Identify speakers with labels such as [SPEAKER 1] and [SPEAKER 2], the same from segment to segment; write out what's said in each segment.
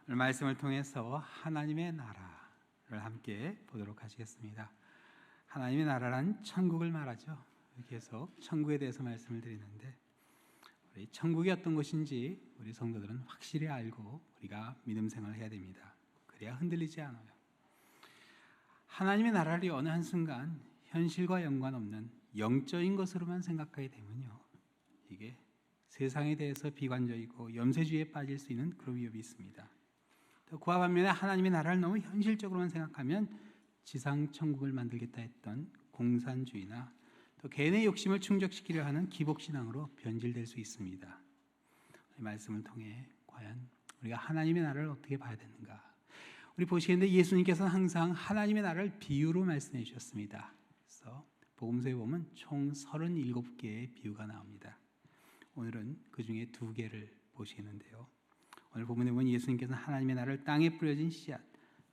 [SPEAKER 1] 오늘 말씀을 통해서 하나님의 나라를 함께 보도록 하시겠습니다. 하나님의 나라란 천국을 말하죠. 계속 천국에 대해서 말씀을 드리는데, 우리 천국이 어떤 곳인지 우리 성도들은 확실히 알고 우리가 믿음 생활을 해야 됩니다. 그래야 흔들리지 않아요. 하나님의 나라를 어느 한순간 현실과 연관없는 영적인 것으로만 생각하게 되면요, 이게 세상에 대해서 비관적이고 염세주의에 빠질 수 있는 그런 위협이 있습니다. 또 그와 반면에 하나님의 나라를 너무 현실적으로만 생각하면 지상 천국을 만들겠다 했던 공산주의나 또 개인의 욕심을 충족시키려 하는 기복신앙으로 변질될 수 있습니다. 이 말씀을 통해 과연 우리가 하나님의 나라를 어떻게 봐야 되는가? 우리 보시겠는데 예수님께서는 항상 하나님의 나라를 비유로 말씀해 주셨습니다. 그래서 복음서에 보면 총 37개의 비유가 나옵니다. 오늘은 그 중에 2개를 보시겠는데요. 오늘 본문에 보면 예수님께서는 하나님의 나라를 땅에 뿌려진 씨앗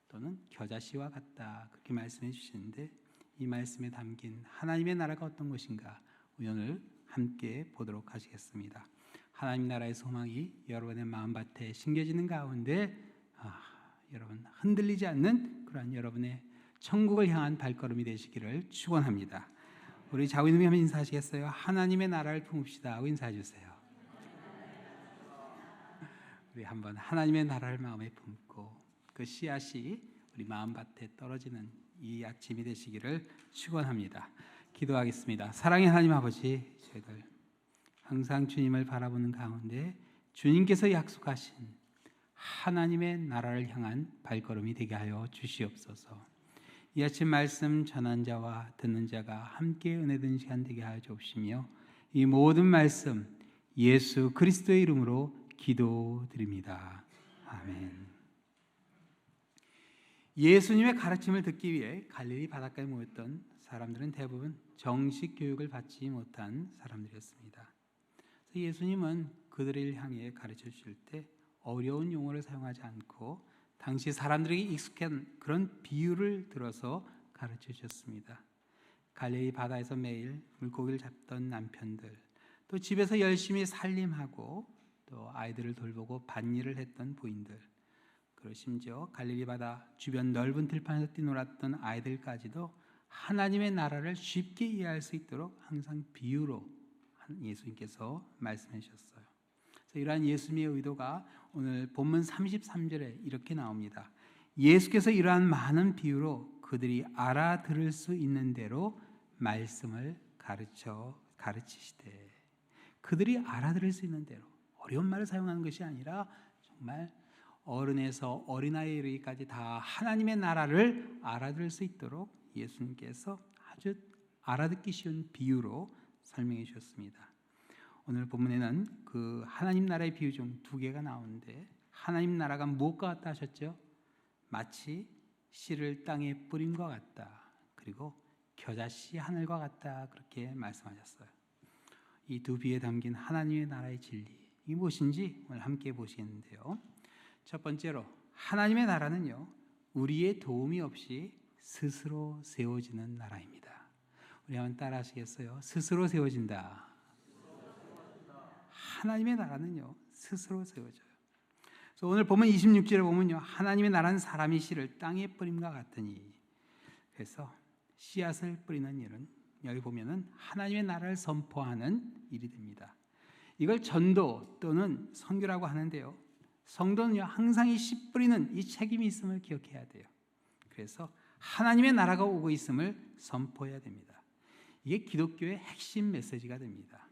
[SPEAKER 1] 또는 겨자씨와 같다 그렇게 말씀해 주시는데, 이 말씀에 담긴 하나님의 나라가 어떤 것인가 오늘 함께 보도록 하시겠습니다. 하나님 나라의 소망이 여러분의 마음밭에 심겨지는 가운데 여러분 흔들리지 않는 그러한 여러분의 천국을 향한 발걸음이 되시기를 축원합니다. 우리 자우님이 한번 인사하시겠어요? 하나님의 나라를 품읍시다 하고 인사해 주세요. 우리 한번 하나님의 나라를 마음에 품고 그 씨앗이 우리 마음밭에 떨어지는 이 아침이 되시기를 축원합니다. 기도하겠습니다. 사랑의 하나님 아버지, 저희들 항상 주님을 바라보는 가운데 주님께서 약속하신 하나님의 나라를 향한 발걸음이 되게 하여 주시옵소서. 이 아침 말씀 전한 자와 듣는 자가 함께 은혜된 시간 되게 하여 주옵시며, 이 모든 말씀 예수 그리스도의 이름으로 기도드립니다. 아멘. 예수님의 가르침을 듣기 위해 갈릴리 바닷가에 모였던 사람들은 대부분 정식 교육을 받지 못한 사람들이었습니다. 그래서 예수님은 그들을 향해 가르쳐 주실 때 어려운 용어를 사용하지 않고 당시 사람들에게 익숙한 그런 비유를 들어서 가르쳐 주셨습니다. 갈릴리 바다에서 매일 물고기를 잡던 남편들, 또 집에서 열심히 살림하고 또 아이들을 돌보고 밭일을 했던 부인들, 그리고 심지어 갈릴리 바다 주변 넓은 들판에서 뛰놀았던 아이들까지도 하나님의 나라를 쉽게 이해할 수 있도록 항상 비유로 예수님께서 말씀해 주셨어요. 그래서 이러한 예수님의 의도가 오늘 본문 33절에 이렇게 나옵니다. 예수께서 이러한 많은 비유로 그들이 알아들을 수 있는 대로 말씀을 가르치시되, 그들이 알아들을 수 있는 대로, 어려운 말을 사용하는 것이 아니라 정말 어른에서 어린아이에 이르기까지 다 하나님의 나라를 알아들을 수 있도록 예수님께서 아주 알아듣기 쉬운 비유로 설명해 주셨습니다. 오늘 본문에는 그 하나님 나라의 비유 중 2개가 나오는데, 하나님 나라가 무엇과 같다 하셨죠? 마치 씨를 땅에 뿌림과 같다, 그리고 겨자씨 하늘과 같다 그렇게 말씀하셨어요. 이 2 비유에 담긴 하나님의 나라의 진리, 이 무엇인지 오늘 함께 보시겠는데요. 첫 번째로 하나님의 나라는요, 우리의 도움이 없이 스스로 세워지는 나라입니다. 우리 한번 따라 하시겠어요? 스스로 세워진다. 하나님의 나라는요, 스스로 세워져요. 그래서 오늘 보면 26절에 보면요, 하나님의 나라는 사람이 씨를 땅에 뿌림과 같으니, 그래서 씨앗을 뿌리는 일은 여기 보면은 하나님의 나라를 선포하는 일이 됩니다. 이걸 전도 또는 선교라고 하는데요, 성도는요 항상 이 씨 뿌리는 이 책임이 있음을 기억해야 돼요. 그래서 하나님의 나라가 오고 있음을 선포해야 됩니다. 이게 기독교의 핵심 메시지가 됩니다.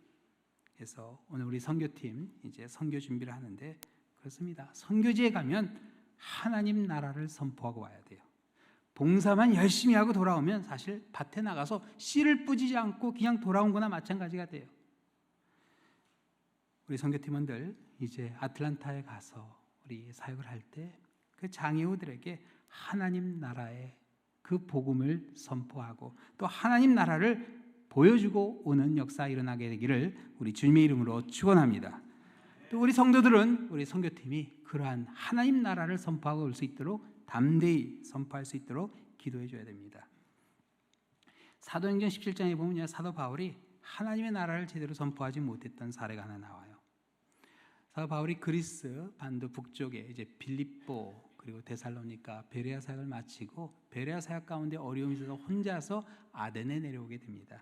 [SPEAKER 1] 그래서 오늘 우리 선교팀 이제 선교 준비를 하는데 그렇습니다. 선교지에 가면 하나님 나라를 선포하고 와야 돼요. 봉사만 열심히 하고 돌아오면 사실 밭에 나가서 씨를 뿌리지 않고 그냥 돌아온 거나 마찬가지가 돼요. 우리 선교팀원들 이제 아틀란타에 가서 우리 사역을 할 때 그 장애우들에게 하나님 나라의 그 복음을 선포하고 또 하나님 나라를 보여주고 오는 역사 일어나게 되기를 우리 주님의 이름으로 축원합니다. 또 우리 성도들은 우리 선교팀이 그러한 하나님 나라를 선포하고 올 수 있도록 담대히 선포할 수 있도록 기도해 줘야 됩니다. 사도행전 17장에 보면 사도 바울이 하나님의 나라를 제대로 선포하지 못했던 사례가 하나 나와요. 사도 바울이 그리스 반도 북쪽에 이제 빌립보 그리고 데살로니가 베레아 사역을 마치고 베레아 사역 가운데 어려움이 있어서 혼자서 아덴에 내려오게 됩니다.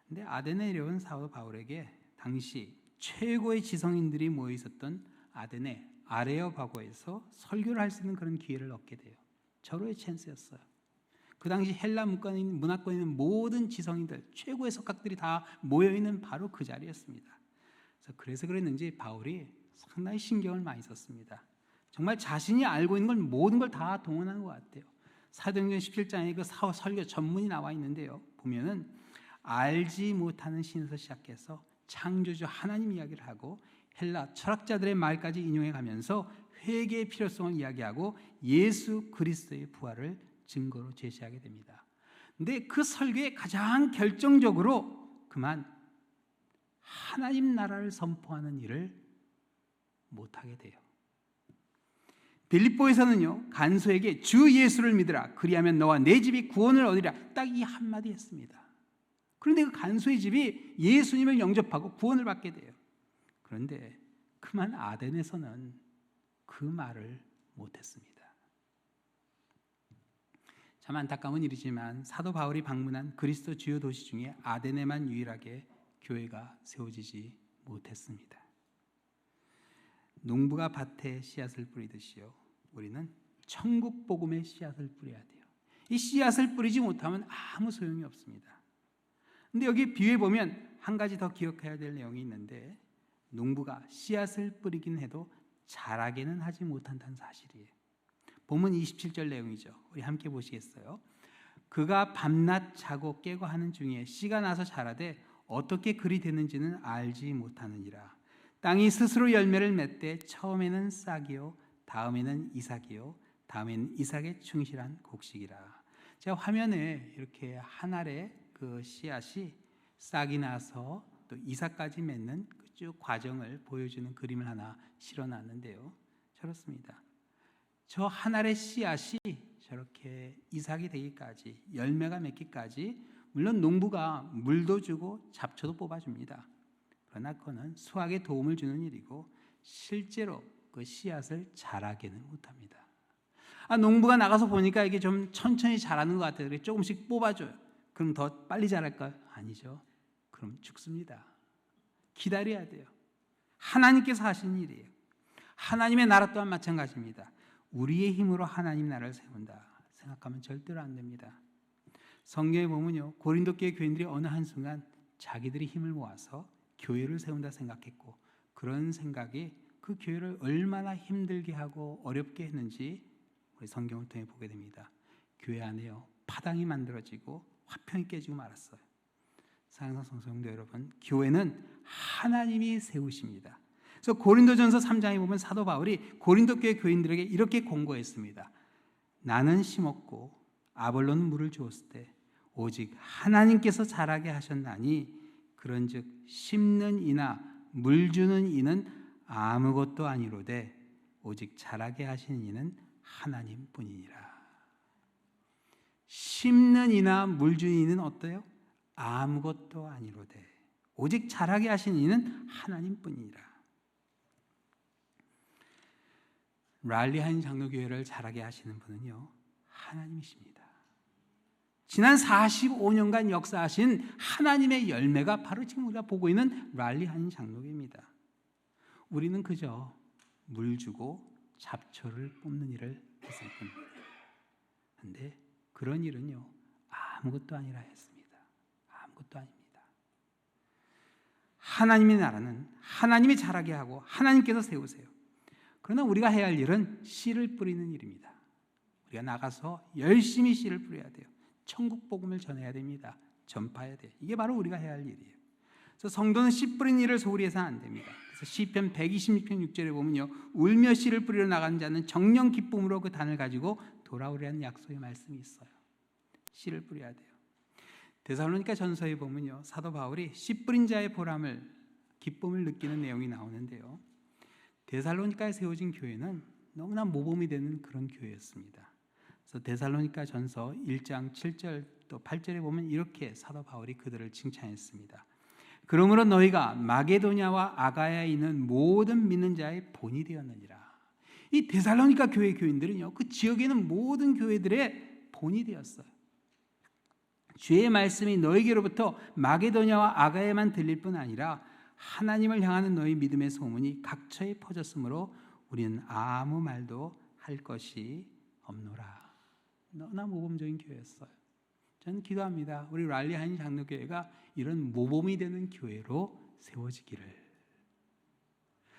[SPEAKER 1] 근데 아덴에 내려온 사도 바울에게 당시 최고의 지성인들이 모여 있었던 아덴의 아레오파고에서 설교를 할 수 있는 그런 기회를 얻게 돼요. 절호의 찬스였어요. 그 당시 헬라 문화권에 있는 모든 지성인들, 최고의 석학들이 다 모여 있는 바로 그 자리였습니다. 그래서 그랬는지 바울이 상당히 신경을 많이 썼습니다. 정말 자신이 알고 있는 걸 모든 걸 다 동원한 것 같아요. 사도행전 17장에 그 설교 전문이 나와 있는데요. 보면은 알지 못하는 신에서 시작해서 창조주 하나님 이야기를 하고 헬라 철학자들의 말까지 인용해 가면서 회개의 필요성을 이야기하고 예수 그리스도의 부활을 증거로 제시하게 됩니다. 근데 그 설교에 가장 결정적으로 그만 하나님 나라를 선포하는 일을 못하게 돼요. 빌립보에서는요, 간소에게 주 예수를 믿으라, 그리하면 너와 내 집이 구원을 얻으리라, 딱 이 한마디 했습니다. 그런데 그 간소의 집이 예수님을 영접하고 구원을 받게 돼요. 그런데 그만 아덴에서는 그 말을 못했습니다. 참 안타까운 일이지만 사도 바울이 방문한 그리스도 주요 도시 중에 아덴에만 유일하게 교회가 세워지지 못했습니다. 농부가 밭에 씨앗을 뿌리듯이요, 우리는 천국 복음의 씨앗을 뿌려야 돼요. 이 씨앗을 뿌리지 못하면 아무 소용이 없습니다. 근데 여기 비유에 보면 한 가지 더 기억해야 될 내용이 있는데, 농부가 씨앗을 뿌리긴 해도 자라게는 하지 못한다는 사실이에요. 본문 27절 내용이죠. 우리 함께 보시겠어요? 그가 밤낮 자고 깨고 하는 중에 씨가 나서 자라되 어떻게 그리 되는지는 알지 못하느니라. 땅이 스스로 열매를 맺되 처음에는 싹이요 다음에는 이삭이요 다음에는 이삭에 충실한 곡식이라. 제가 화면에 이렇게 한 알의 그 씨앗이 싹이 나서 또 이삭까지 맺는 그 쭉 과정을 보여주는 그림을 하나 실어놨는데요. 저렇습니다. 저 한 알의 씨앗이 저렇게 이삭이 되기까지, 열매가 맺기까지, 물론 농부가 물도 주고 잡초도 뽑아줍니다. 그러나 그거는 수확에 도움을 주는 일이고 실제로 그 씨앗을 자라게는 못합니다. 농부가 나가서 보니까 이게 좀 천천히 자라는 것 같아요. 조금씩 뽑아줘요. 그럼 더 빨리 자랄까요? 아니죠. 그럼 죽습니다. 기다려야 돼요. 하나님께서 하신 일이에요. 하나님의 나라 또한 마찬가지입니다. 우리의 힘으로 하나님 나라를 세운다 생각하면 절대로 안 됩니다. 성경에 보면요, 고린도 교회 교인들이 어느 한순간 자기들이 힘을 모아서 교회를 세운다 생각했고, 그런 생각이 그 교회를 얼마나 힘들게 하고 어렵게 했는지 우리 성경을 통해 보게 됩니다. 교회 안에요, 파당이 만들어지고 화평이 깨지고 말았어요. 사랑하는 성도 여러분, 교회는 하나님이 세우십니다. 그래서 고린도전서 3장에 보면 사도 바울이 고린도 교회 교인들에게 이렇게 권고했습니다. 나는 심었고 아볼로는 물을 주었을 때 오직 하나님께서 자라게 하셨나니 그런즉 심는 이나 물 주는 이는 아무것도 아니로되 오직 자라게 하시는 이는 하나님뿐이니라. 심는 이나 물 주는 이는 어때요? 아무것도 아니로되 오직 자라게 하시는 이는 하나님뿐이니라. 랄리 한 장로교회를 자라게 하시는 분은요, 하나님이십니다. 지난 45년간 역사하신 하나님의 열매가 바로 지금 우리가 보고 있는 랄리 한 장로교회입니다. 우리는 그저 물 주고 잡초를 뽑는 일을 했을 뿐입니다. 그런데 그런 일은요, 아무것도 아니라 했습니다. 아무것도 아닙니다. 하나님의 나라는 하나님이 자라게 하고 하나님께서 세우세요. 그러나 우리가 해야 할 일은 씨를 뿌리는 일입니다. 우리가 나가서 열심히 씨를 뿌려야 돼요. 천국 복음을 전해야 됩니다. 전파해야 돼요. 이게 바로 우리가 해야 할 일이에요. 그래서 성도는 씨 뿌리는 일을 소홀히 해서는 안 됩니다. 그래서 시편 126편 6절에 보면요, 울며 씨를 뿌리러 나가는 자는 정령 기쁨으로 그 단을 가지고 돌아오리라는 약속의 말씀이 있어요. 씨를 뿌려야 돼요. 데살로니가 전서에 보면요, 사도 바울이 씨 뿌린 자의 보람을, 기쁨을 느끼는 내용이 나오는데요, 데살로니카에 세워진 교회는 너무나 모범이 되는 그런 교회였습니다. 그래서 데살로니가 전서 1장 7절 또 8절에 보면 이렇게 사도 바울이 그들을 칭찬했습니다. 그러므로 너희가 마게도냐와 아가야에 있는 모든 믿는 자의 본이 되었느니라. 이 데살로니가 교회 교인들은요, 그 지역에 있는 모든 교회들의 본이 되었어요. 주의 말씀이 너희에게로부터 마게도냐와 아가야에만 들릴 뿐 아니라 하나님을 향하는 너희 믿음의 소문이 각처에 퍼졌으므로 우리는 아무 말도 할 것이 없노라. 너무나 모범적인 교회였어요. 저는 기도합니다. 우리 랄리 한인 장로교회가 이런 모범이 되는 교회로 세워지기를.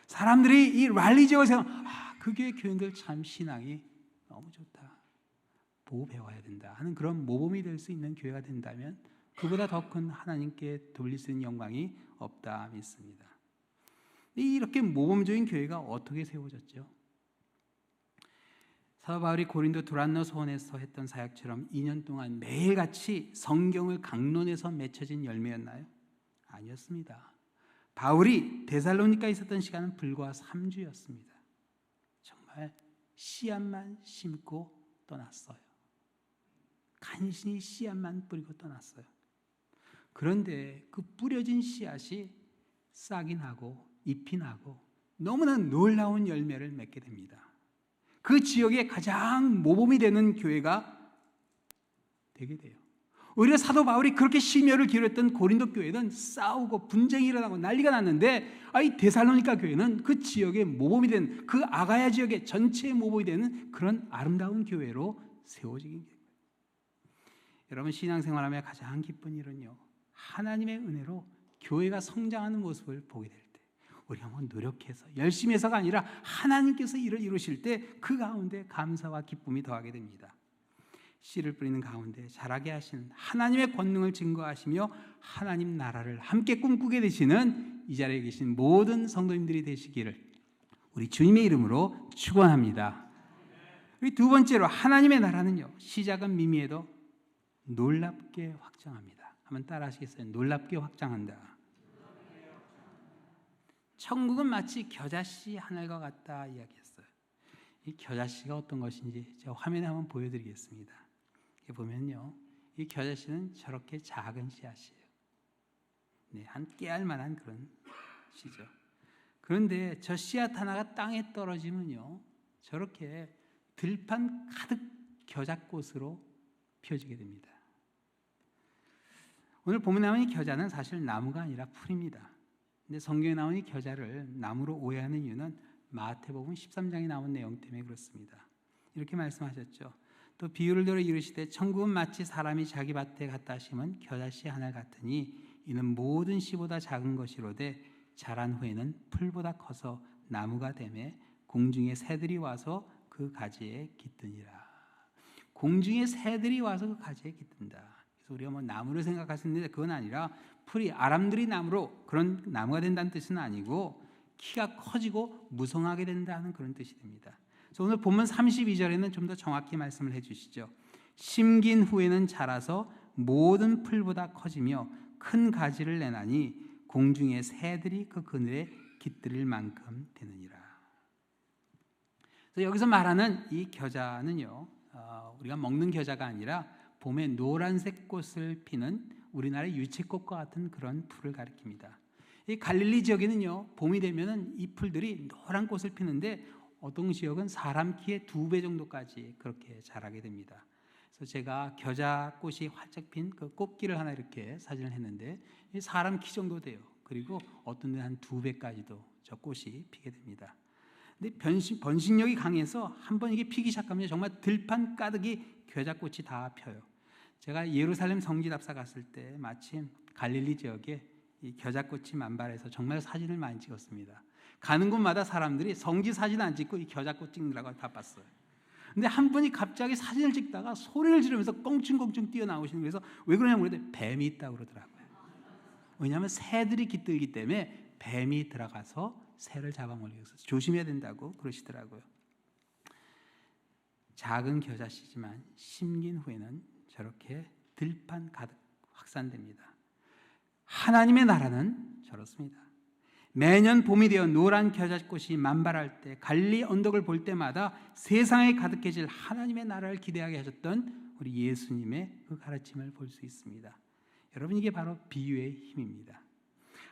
[SPEAKER 1] 사람들이 이 랄리 지역을 생각하면 그 교회 교인들 참 신앙이 너무 좋다, 보고 배워야 된다 하는 그런 모범이 될 수 있는 교회가 된다면 그보다 더 큰 하나님께 돌릴 수 있는 영광이 없다 믿습니다. 이렇게 모범적인 교회가 어떻게 세워졌죠? 사도 바울이 고린도 두란노 소원에서 했던 사역처럼 2년 동안 매일같이 성경을 강론해서 맺혀진 열매였나요? 아니었습니다. 바울이 데살로니카에 있었던 시간은 불과 3주였습니다. 정말 씨앗만 심고 떠났어요. 간신히 씨앗만 뿌리고 떠났어요. 그런데 그 뿌려진 씨앗이 싹이 나고 잎이 나고 너무나 놀라운 열매를 맺게 됩니다. 그 지역에 가장 모범이 되는 교회가 되게 돼요. 오히려 사도 바울이 그렇게 심혈을 기울였던 고린도 교회는 싸우고 분쟁이 일어나고 난리가 났는데 이 데살로니가 교회는 그 지역의 모범이 된, 그 아가야 지역의 전체의 모범이 되는 그런 아름다운 교회로 세워지게 됩니다. 여러분, 신앙생활하며 가장 기쁜 일은요, 하나님의 은혜로 교회가 성장하는 모습을 보게 될 때, 우리가 뭐 노력해서 열심히 해서가 아니라 하나님께서 일을 이루실 때 그 가운데 감사와 기쁨이 더하게 됩니다. 씨를 뿌리는 가운데 자라게 하시는 하나님의 권능을 증거하시며 하나님 나라를 함께 꿈꾸게 되시는 이 자리에 계신 모든 성도님들이 되시기를 우리 주님의 이름으로 축원합니다. 우리 두 번째로, 하나님의 나라는요, 시작은 미미해도 놀랍게 확장합니다. 한번 따라 하시겠어요? 놀랍게 확장한다. 천국은 마치 겨자씨 하늘과 같다 이야기했어요. 이 겨자씨가 어떤 것인지 제가 화면에 한번 보여드리겠습니다. 이렇게 보면요, 이 겨자씨는 저렇게 작은 씨앗이에요. 네, 한 깨알만한 그런 씨죠. 그런데 저 씨앗 하나가 땅에 떨어지면요, 저렇게 들판 가득 겨자꽃으로 피어지게 됩니다. 오늘 본문에 나오는 이 겨자는 사실 나무가 아니라 풀입니다. 근데 성경에 나오는 이 겨자를 나무로 오해하는 이유는 마태복음 13장에 나온 내용 때문에 그렇습니다. 이렇게 말씀하셨죠. 또 비유를 들어 이르시되 천국은 마치 사람이 자기 밭에 갖다 심은 겨자씨 하나 같으니 이는 모든 씨보다 작은 것이로되 자란 후에는 풀보다 커서 나무가 되매 공중의 새들이 와서 그 가지에 깃드니라. 공중의 새들이 와서 그 가지에 깃든다. 그래서 우리가 뭐 나무를 생각할 수 있는데 그건 아니라 풀이 아람들이 나무로 그런 나무가 된다는 뜻은 아니고 키가 커지고 무성하게 된다는 그런 뜻이 됩니다. 그래서 오늘 본문 32절에는 좀 더 정확히 말씀을 해주시죠. 심긴 후에는 자라서 모든 풀보다 커지며 큰 가지를 내나니 공중의 새들이 그 그늘에 깃들일 만큼 되느니라. 그래서 여기서 말하는 이 겨자는요, 우리가 먹는 겨자가 아니라 봄에 노란색 꽃을 피는 우리나라의 유채꽃과 같은 그런 풀을 가리킵니다. 이 갈릴리 지역에는요, 봄이 되면은 이 풀들이 노란 꽃을 피는데 어떤 지역은 사람 키의 2배 정도까지 그렇게 자라게 됩니다. 그래서 제가 겨자꽃이 활짝 핀 그 꽃길을 하나 이렇게 사진을 했는데 사람 키 정도 돼요. 그리고 어떤 데는 한 2배까지도 저 꽃이 피게 됩니다. 근데 번식력이 강해서 한번 이게 피기 시작하면 정말 들판 가득이 겨자꽃이 다 펴요. 제가 예루살렘 성지답사 갔을 때 마침 갈릴리 지역에 이 겨자꽃이 만발해서 정말 사진을 많이 찍었습니다. 가는 곳마다 사람들이 성지 사진 안 찍고 이 겨자꽃 찍느라고 바빴어요. 근데 한 분이 갑자기 사진을 찍다가 소리를 지르면서 껑충껑충 뛰어나오시는 거예요. 그래서 왜 그러냐고 그랬더니 뱀이 있다고 그러더라고요. 왜냐하면 새들이 깃들기 때문에 뱀이 들어가서 새를 잡아먹기 위해서 조심해야 된다고 그러시더라고요. 작은 겨자씨지만 심긴 후에는 저렇게 들판 가득 확산됩니다. 하나님의 나라는 저렇습니다. 매년 봄이 되어 노란 겨자꽃이 만발할 때 갈릴리 언덕을 볼 때마다 세상에 가득해질 하나님의 나라를 기대하게 하셨던 우리 예수님의 그 가르침을 볼 수 있습니다. 여러분, 이게 바로 비유의 힘입니다.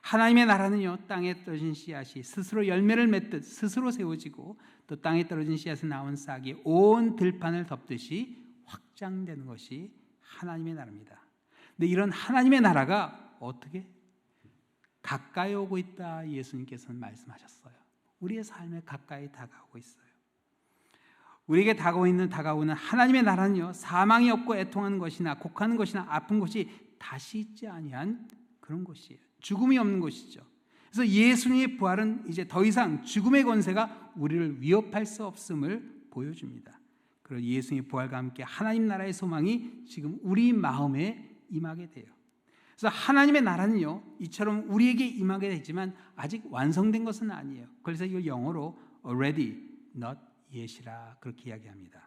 [SPEAKER 1] 하나님의 나라는요, 땅에 떨어진 씨앗이 스스로 열매를 맺듯 스스로 세워지고 또 땅에 떨어진 씨앗에 나온 싹이 온 들판을 덮듯이 확장되는 것이 하나님의 나라입니다. 근데 이런 하나님의 나라가 어떻게 가까이 오고 있다, 예수님께서는 말씀하셨어요. 우리의 삶에 가까이 다가오고 있어요. 우리에게 다가오는 하나님의 나라는요, 사망이 없고 애통하는 것이나 곡하는 것이나 아픈 것이 다시 있지 아니한 그런 것이에요. 죽음이 없는 것이죠. 그래서 예수님의 부활은 이제 더 이상 죽음의 권세가 우리를 위협할 수 없음을 보여줍니다. 그리고 예수님의 부활과 함께 하나님 나라의 소망이 지금 우리 마음에 임하게 돼요. 그래서 하나님의 나라는요, 이처럼 우리에게 임하게 되지만 아직 완성된 것은 아니에요. 그래서 이걸 영어로 already not yet이라 그렇게 이야기합니다.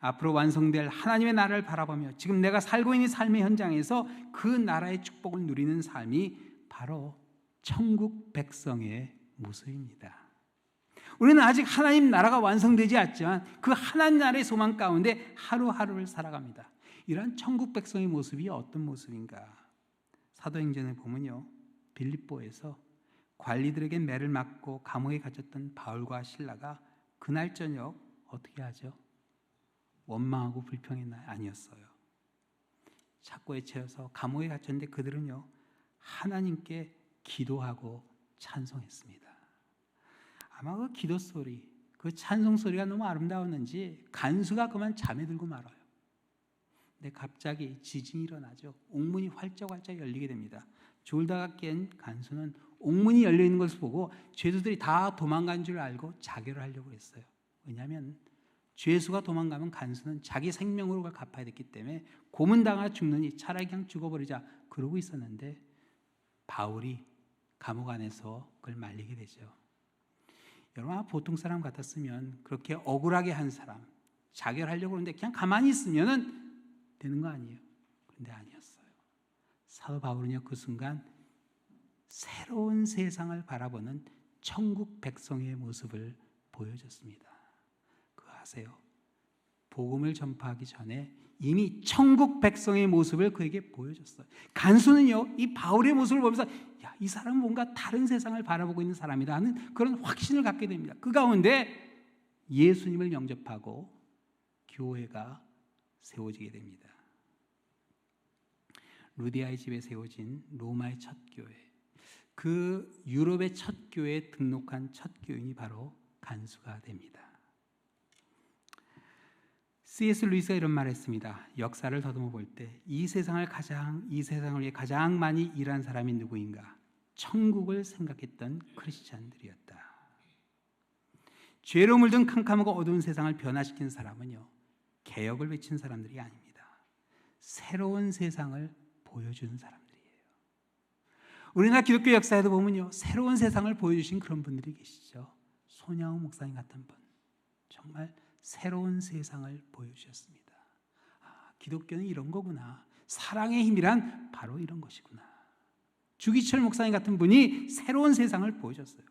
[SPEAKER 1] 앞으로 완성될 하나님의 나라를 바라보며 지금 내가 살고 있는 삶의 현장에서 그 나라의 축복을 누리는 삶이 바로 천국 백성의 모습입니다. 우리는 아직 하나님 나라가 완성되지 않지만 그 하나님 나라의 소망 가운데 하루하루를 살아갑니다. 이러한 천국 백성의 모습이 어떤 모습인가? 사도행전에 보면요, 빌립보에서 관리들에게 매를 맞고 감옥에 갇혔던 바울과 실라가 그날 저녁 어떻게 하죠? 원망하고 불평의 날 아니었어요. 착고에 채여서 감옥에 갇혔는데 그들은요, 하나님께 기도하고 찬송했습니다. 아마 그 기도 소리, 그 찬송 소리가 너무 아름다웠는지 간수가 그만 잠에 들고 말아요. 근데 갑자기 지진이 일어나죠. 옥문이 활짝활짝 열리게 됩니다. 졸다가 깬 간수는 옥문이 열려 있는 것을 보고 죄수들이 다 도망간 줄 알고 자결을 하려고 했어요. 왜냐하면 죄수가 도망가면 간수는 자기 생명으로 그걸 갚아야 됐기 때문에 고문당하 죽느니 차라리 그냥 죽어버리자 그러고 있었는데 바울이 감옥 안에서 그걸 말리게 되죠. 여러분, 보통 사람 같았으면 그렇게 억울하게 한 사람 자결하려고 하는데 그냥 가만히 있으면 되는 거 아니에요. 그런데 아니었어요. 사도 바울은요, 그 순간 새로운 세상을 바라보는 천국 백성의 모습을 보여줬습니다. 그거 아세요? 복음을 전파하기 전에 이미 천국 백성의 모습을 그에게 보여줬어요. 간수는요, 이 바울의 모습을 보면서 야, 이 사람은 뭔가 다른 세상을 바라보고 있는 사람이다 하는 그런 확신을 갖게 됩니다. 그 가운데 예수님을 영접하고 교회가 세워지게 됩니다. 루디아의 집에 세워진 로마의 첫 교회, 그 유럽의 첫 교회에 등록한 첫 교인이 바로 간수가 됩니다. C.S. 루이스가 이런 말을 했습니다. 역사를 더듬어 볼 때 이 세상을 위해 가장 많이 일한 사람이 누구인가? 천국을 생각했던 크리스찬들이었다. 죄로 물든 캄캄하고 어두운 세상을 변화시킨 사람은요, 개혁을 외친 사람들이 아닙니다. 새로운 세상을 보여주는 사람들이에요. 우리나라 기독교 역사에도 보면요, 새로운 세상을 보여주신 그런 분들이 계시죠. 손양호 목사님 같은 분, 정말 새로운 세상을 보여주셨습니다. 기독교는 이런 거구나. 사랑의 힘이란 바로 이런 것이구나. 주기철 목사님 같은 분이 새로운 세상을 보여줬어요.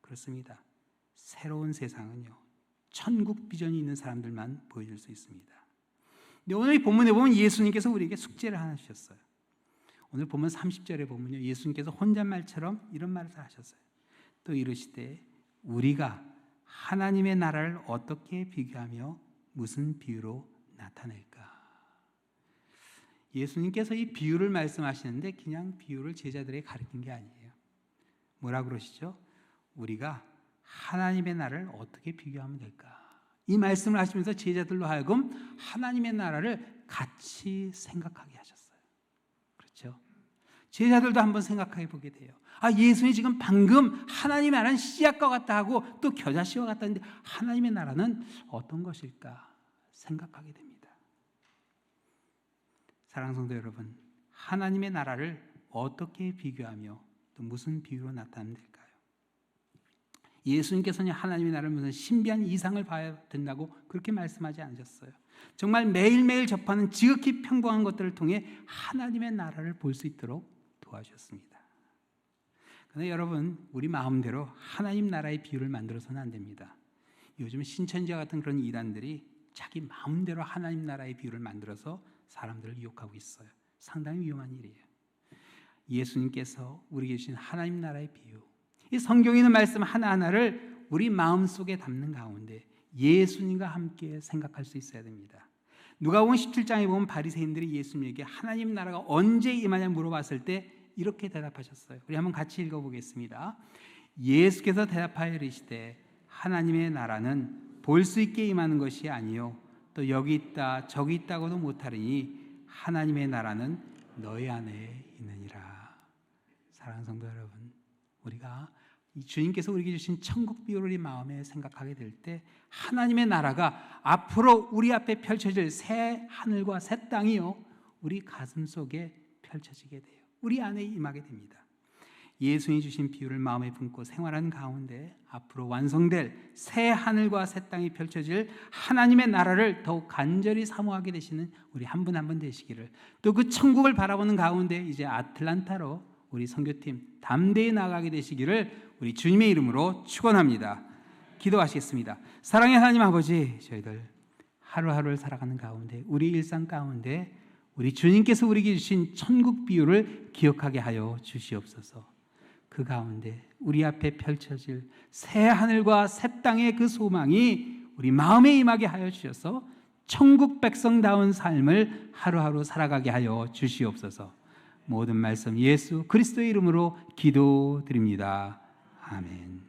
[SPEAKER 1] 그렇습니다. 새로운 세상은요, 천국 비전이 있는 사람들만 보여줄 수 있습니다. 근데 오늘 이 본문에 보면 예수님께서 우리에게 숙제를 하나 주셨어요. 오늘 보면 30절에 보면요, 예수님께서 혼잣말처럼 이런 말을 하셨어요. 또 이르시되 우리가 하나님의 나라를 어떻게 비교하며 무슨 비유로 나타낼까? 예수님께서 이 비유를 말씀하시는데 그냥 비유를 제자들에게 가르친 게 아니에요. 뭐라 그러시죠? 우리가 하나님의 나라를 어떻게 비교하면 될까? 이 말씀을 하시면서 제자들로 하여금 하나님의 나라를 같이 생각하게 하셨어요. 그렇죠? 제자들도 한번 생각해 보게 돼요. 예수님이 지금 방금 하나님의 나라는 씨앗과 같다 하고 또 겨자씨와 같다 했는데 하나님의 나라는 어떤 것일까 생각하게 됩니다. 사랑하는 성도 여러분, 하나님의 나라를 어떻게 비교하며 또 무슨 비유로 나타내면 될까요? 예수님께서는 하나님의 나라를 무슨 신비한 이상을 봐야 된다고 그렇게 말씀하지 않으셨어요. 정말 매일매일 접하는 지극히 평범한 것들을 통해 하나님의 나라를 볼 수 있도록 도와주셨습니다. 그런데 여러분, 우리 마음대로 하나님 나라의 비유를 만들어서는 안 됩니다. 요즘 신천지와 같은 그런 이단들이 자기 마음대로 하나님 나라의 비유를 만들어서 사람들을 유혹하고 있어요. 상당히 위험한 일이에요. 예수님께서 우리에게 주신 하나님 나라의 비유, 이 성경에 있는 말씀 하나하나를 우리 마음속에 담는 가운데 예수님과 함께 생각할 수 있어야 됩니다. 누가복음 17장에 보면 바리새인들이 예수님에게 하나님 나라가 언제 임하냐 물어봤을 때 이렇게 대답하셨어요. 우리 한번 같이 읽어보겠습니다. 예수께서 대답하여 이르시되 하나님의 나라는 볼 수 있게 임하는 것이 아니요 또 여기 있다 저기 있다고도 못하리니 하나님의 나라는 너희 안에 있느니라. 사랑하는 성도 여러분, 우리가 이 주님께서 우리에게 주신 천국 비유를 우리 마음에 생각하게 될 때 하나님의 나라가 앞으로 우리 앞에 펼쳐질 새 하늘과 새 땅이요 우리 가슴 속에 펼쳐지게 돼요. 우리 안에 임하게 됩니다. 예수님이 주신 비유를 마음에 품고 생활하는 가운데 앞으로 완성될 새 하늘과 새 땅이 펼쳐질 하나님의 나라를 더욱 간절히 사모하게 되시는 우리 한 분 한 분 되시기를, 또 그 천국을 바라보는 가운데 이제 아틀란타로 우리 선교팀 담대히 나아가게 되시기를 우리 주님의 이름으로 축원합니다. 기도하시겠습니다. 사랑의 하나님 아버지, 저희들 하루하루를 살아가는 가운데 우리 일상 가운데 우리 주님께서 우리에게 주신 천국 비유를 기억하게 하여 주시옵소서. 그 가운데 우리 앞에 펼쳐질 새 하늘과 새 땅의 그 소망이 우리 마음에 임하게 하여 주셔서 천국 백성다운 삶을 하루하루 살아가게 하여 주시옵소서. 모든 말씀 예수 그리스도의 이름으로 기도드립니다. 아멘.